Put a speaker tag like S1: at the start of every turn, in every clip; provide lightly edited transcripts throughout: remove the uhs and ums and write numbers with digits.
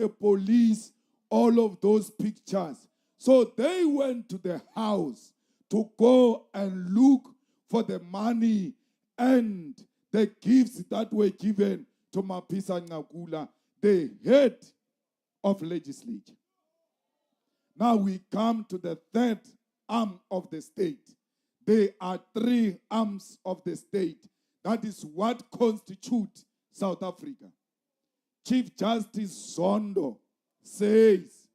S1: the police all of those pictures. So they went to the house to go and look for the money and the gifts that were given to Mapisa Ngakula, the head of legislature. Now we come to the third arm of the state. There are three arms of the state. That is what constitutes South Africa. Chief Justice Zondo says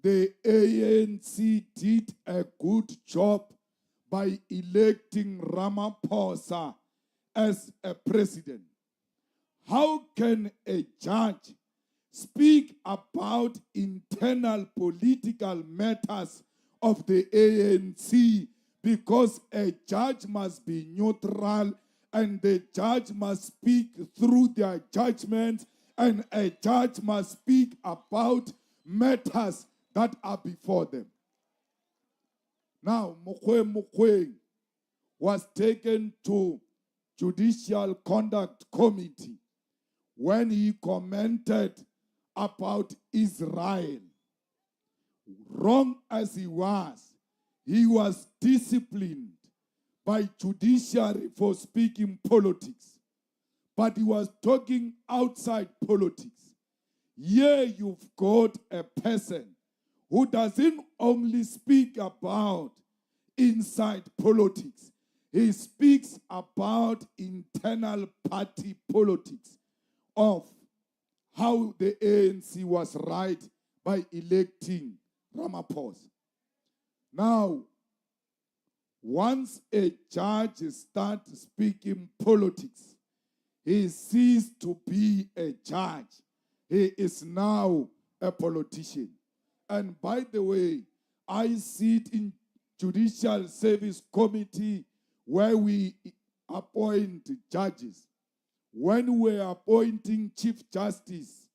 S1: the ANC did a good job by electing Ramaphosa as a president. How can a judge speak about internal political matters of the ANC, because a judge must be neutral and the judge must speak through their judgments, and a judge must speak about matters that are before them? Now, Mokweng was taken to Judicial Conduct Committee when he commented about Israel. Wrong as he was disciplined by judiciary for speaking politics. But he was talking outside politics. Here you've got a person who doesn't only speak about inside politics. He speaks about internal party politics of how the ANC was right by electing Ramaphosa. Now, once a judge starts speaking politics, he ceases to be a judge. He is now a politician. And by the way, I sit in Judicial Service Committee where we appoint judges. When we're appointing Chief Justice,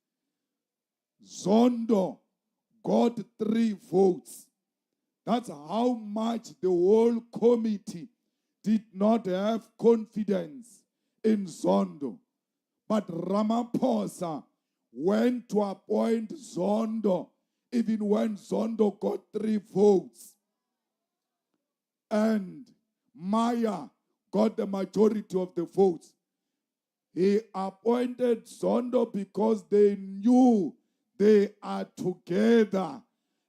S1: Zondo got 3 votes. That's how much the whole committee did not have confidence in Zondo. But Ramaphosa went to appoint Zondo even when Zondo got 3 votes. And Maya got the majority of the votes. He appointed Zondo because they knew they are together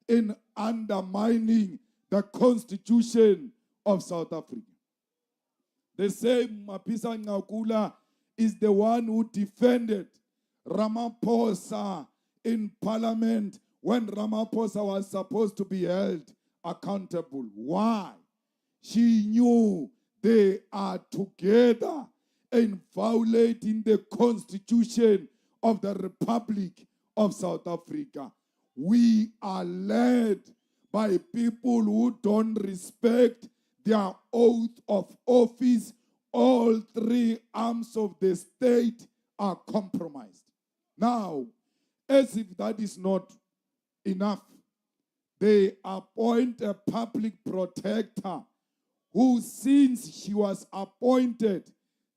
S1: in undermining the Constitution of South Africa. The same Mapisa Ngakula is the one who defended Ramaphosa in Parliament when Ramaphosa was supposed to be held accountable. Why? She knew they are together in violating the Constitution of the Republic of South Africa. We are led by people who don't respect their oath of office. All 3 arms of the state are compromised. Now, as if that is not enough, they appoint a public protector who, since she was appointed,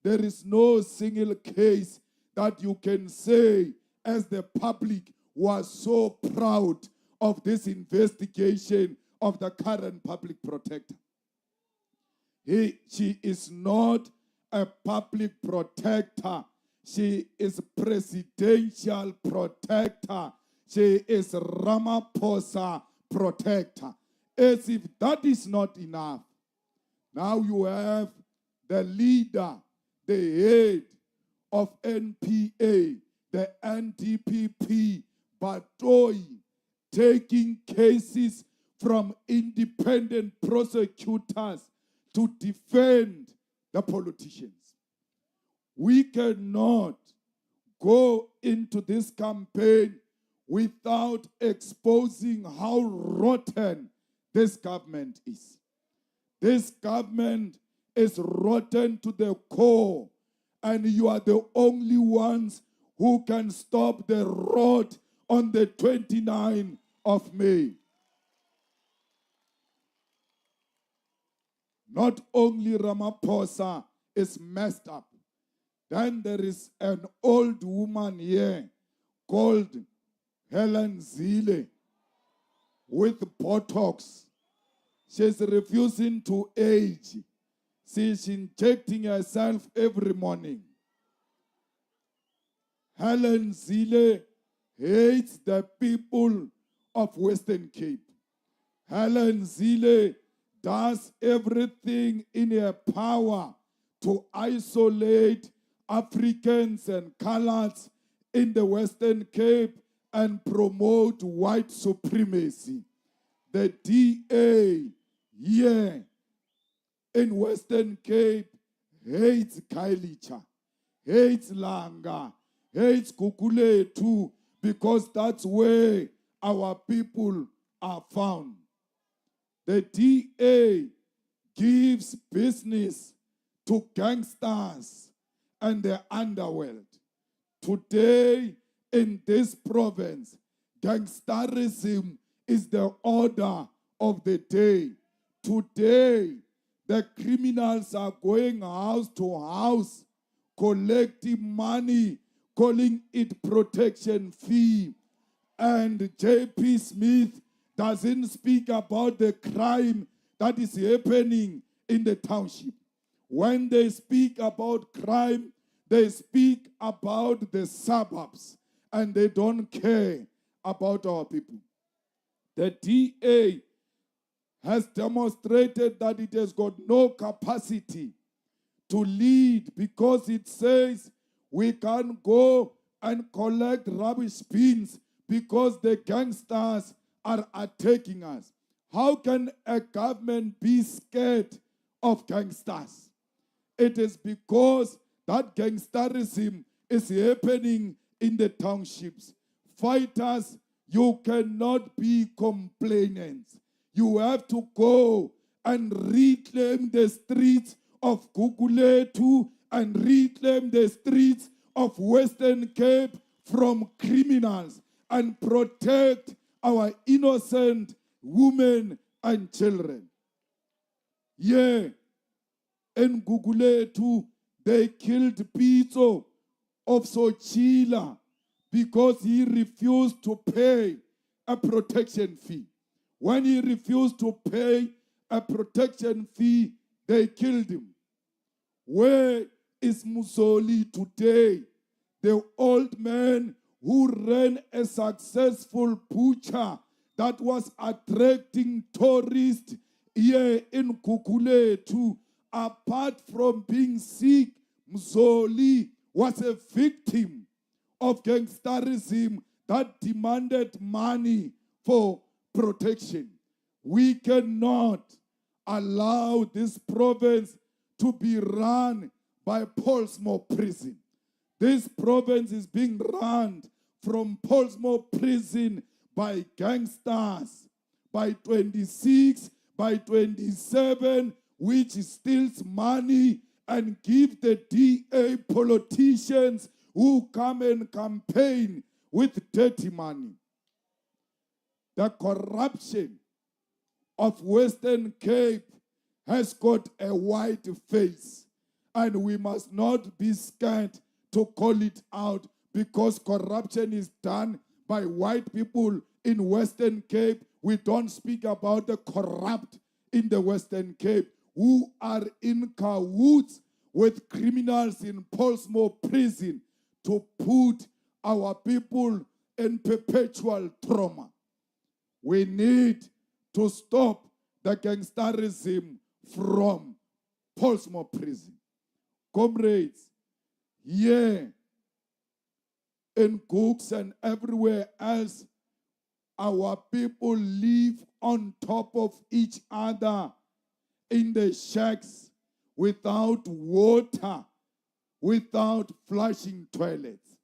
S1: there is no single case that you can say as the public was so proud of this investigation of the current public protector. She is not a public protector. She is presidential protector. She is Ramaphosa protector. As if that is not enough, now you have the leader, the head of NPA, the NDPP, Batoyi, taking cases from independent prosecutors to defend the politicians. We cannot go into this campaign without exposing how rotten this government is. This government is rotten to the core, and you are the only ones who can stop the rot on the 29th of May. Not only Ramaphosa is messed up, then there is an old woman here called Helen Zille with Botox. She's refusing to age. She's injecting herself every morning. Helen Zille hates the people of Western Cape. Helen Zille does everything in her power to isolate Africans and coloreds in the Western Cape and promote white supremacy. The DA here in Western Cape hates Kailicha, hates Langa, hates Kukule too, because that's where our people are found. The DA gives business to gangsters and the underworld. Today, in this province, gangsterism is the order of the day. Today, the criminals are going house to house, collecting money, calling it protection fee. And J.P. Smith doesn't speak about the crime that is happening in the township. When they speak about crime, they speak about the suburbs, and they don't care about our people. The DA has demonstrated that it has got no capacity to lead, because it says we can't go and collect rubbish bins because the gangsters are attacking us. How can a government be scared of gangsters? It is because that gangsterism is happening in the townships. Fighters, you cannot be complainants. You have to go and reclaim the streets of Guguletu and reclaim the streets of Western Cape from criminals and protect our innocent women and children. Yeah, in Guguletu, they killed Pito of Sochila because he refused to pay a protection fee. When he refused to pay a protection fee, they killed him. Where is Musoli today? The old man who ran a successful butcher that was attracting tourists here in Kukuletu. Apart from being sick, Musoli was a victim of gangsterism that demanded money for protection. We cannot allow this province to be run by Portsmouth Prison. This province is being run from Portsmouth Prison by gangsters. By 26, by 27, which steals money and give the DA politicians who come and campaign with dirty money. The corruption of Western Cape has got a white face, and we must not be scared to call it out, because corruption is done by white people in Western Cape. We don't speak about the corrupt in the Western Cape who are in cahoots with criminals in Portsmouth Prison to put our people in perpetual trauma. We need to stop the gangsterism from Portsmouth Prison. Comrades, here in Cooks and everywhere else, our people live on top of each other in the shacks without water, without flushing toilets.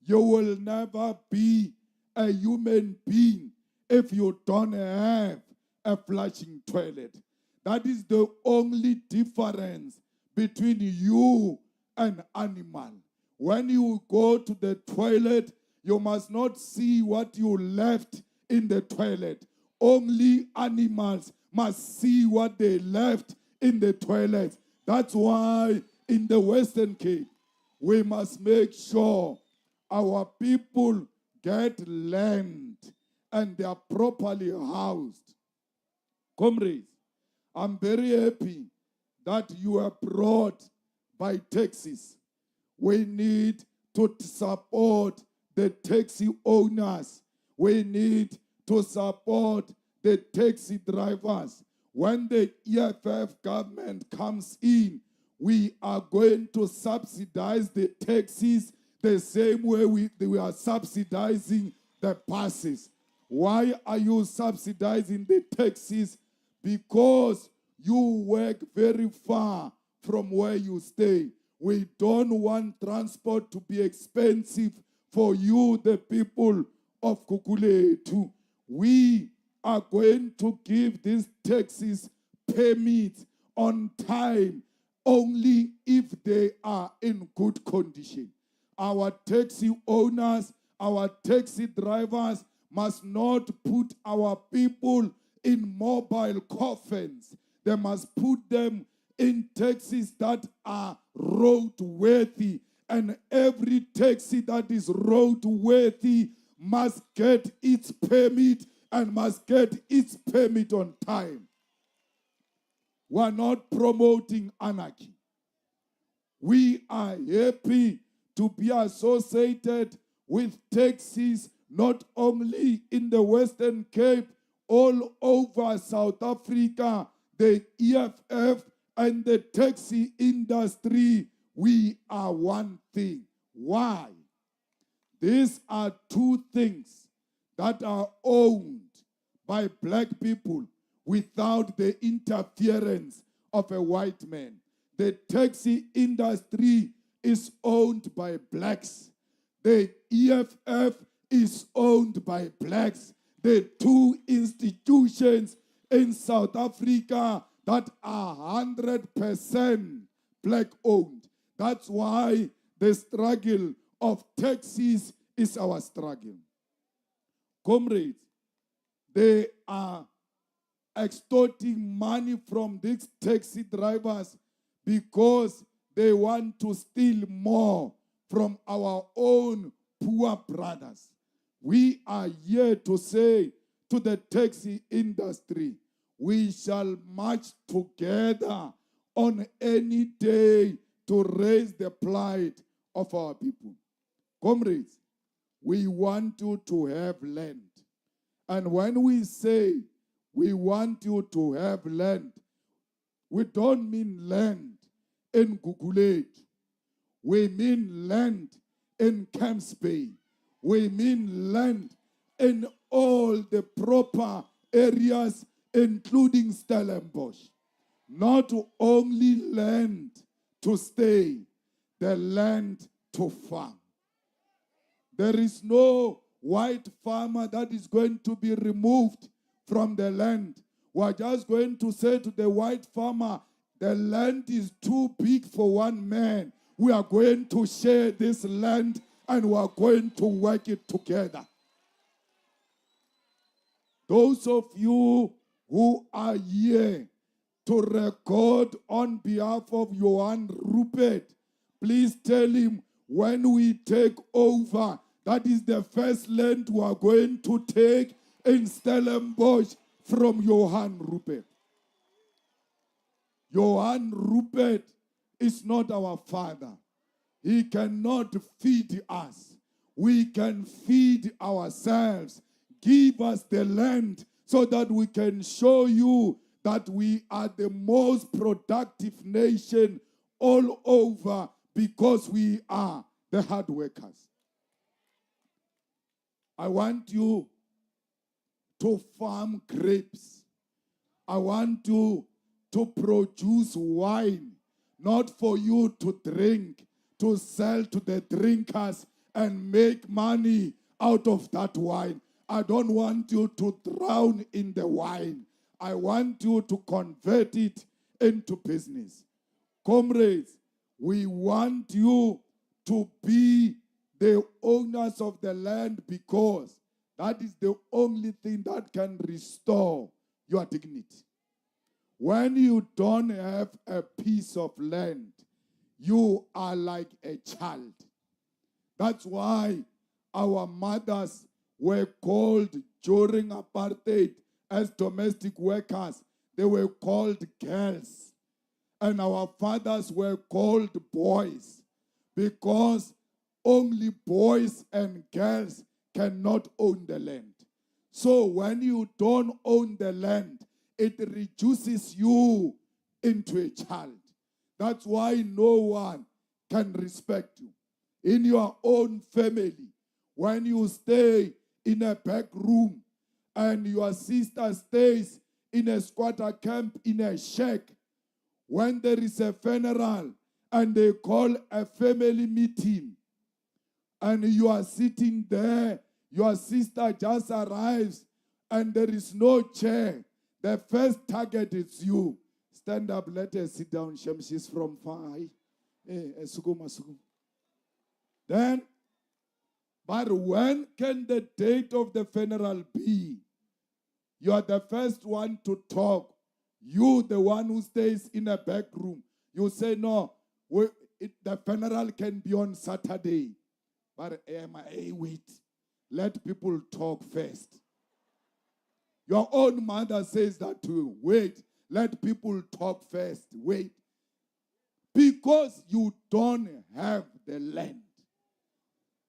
S1: You will never be a human being if you don't have a flushing toilet. That is the only difference between you and animal. When you go to the toilet, you must not see what you left in the toilet. Only animals must see what they left in the toilet. That's why in the Western Cape, we must make sure our people get land and they are properly housed. Comrades, I'm very happy that you are brought by taxis. We need to support the taxi owners. We need to support the taxi drivers. When the EFF government comes in, we are going to subsidize the taxis the same way we are subsidizing the buses. Why are you subsidizing the taxis? Because you work very far from where you stay. We don't want transport to be expensive for you, the people of Kukuletu. We are going to give these taxis permits on time only if they are in good condition. Our taxi owners, our taxi drivers must not put our people in mobile coffins. They must put them in taxis that are roadworthy. And every taxi that is roadworthy must get its permit and must get its permit on time. We are not promoting anarchy. We are happy to be associated with taxis not only in the Western Cape, all over South Africa, the EFF and the taxi industry, we are one thing. Why? These are two things that are owned by black people without the interference of a white man. The taxi industry is owned by blacks. The EFF is owned by blacks. The two institutions in South Africa that are 100% black owned. That's why the struggle of taxis is our struggle. Comrades, they are extorting money from these taxi drivers because they want to steal more from our own poor brothers. We are here to say to the taxi industry, we shall march together on any day to raise the plight of our people. Comrades, we want you to have land. And when we say we want you to have land, we don't mean land in Gugulet. We mean land in Camps Bay. We mean land in all the proper areas, including Stellenbosch. Not only land to stay, the land to farm. There is no white farmer that is going to be removed from the land. We're just going to say to the white farmer, the land is too big for one man. We are going to share this land and we are going to work it together. Those of you who are here to record on behalf of Johan Rupert, please tell him when we take over, that is the first land we are going to take in Stellenbosch from Johan Rupert. Johan Rupert is not our father. He cannot feed us. We can feed ourselves. Give us the land so that we can show you that we are the most productive nation all over because we are the hard workers. I want you to farm grapes. I want you to produce wine, not for you to drink, to sell to the drinkers and make money out of that wine. I don't want you to drown in the wine. I want you to convert it into business. Comrades, we want you to be the owners of the land because that is the only thing that can restore your dignity. When you don't have a piece of land, you are like a child. That's why our mothers were called during apartheid as domestic workers. They were called girls. And our fathers were called boys, because only boys and girls cannot own the land. So when you don't own the land, it reduces you into a child. That's why no one can respect you. In your own family, when you stay in a back room and your sister stays in a squatter camp in a shack, when there is a funeral and they call a family meeting and you are sitting there, your sister just arrives and there is no chair, the first target is you. Stand up, let her sit down. She's from far. Then, but when can the date of the funeral be? You are the first one to talk. You, the one who stays in a back room, you say, no, the funeral can be on Saturday. But wait, let people talk first. Your own mother says that to you. Wait, let people talk first. Wait. Because you don't have the land.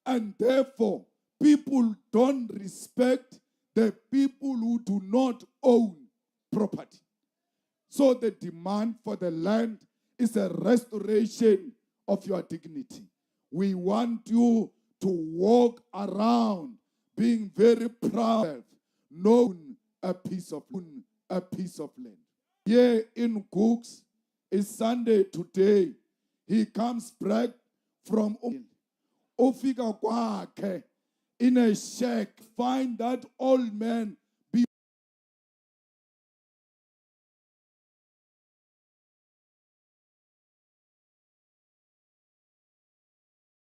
S1: And therefore, people don't respect the people who do not own property. So the demand for the land is a restoration of your dignity. We want you to walk around being very proud, knowing a piece of land. Here in Cooks, it's Sunday today. He comes back from Ofika kwakhe in a shack. Find that old man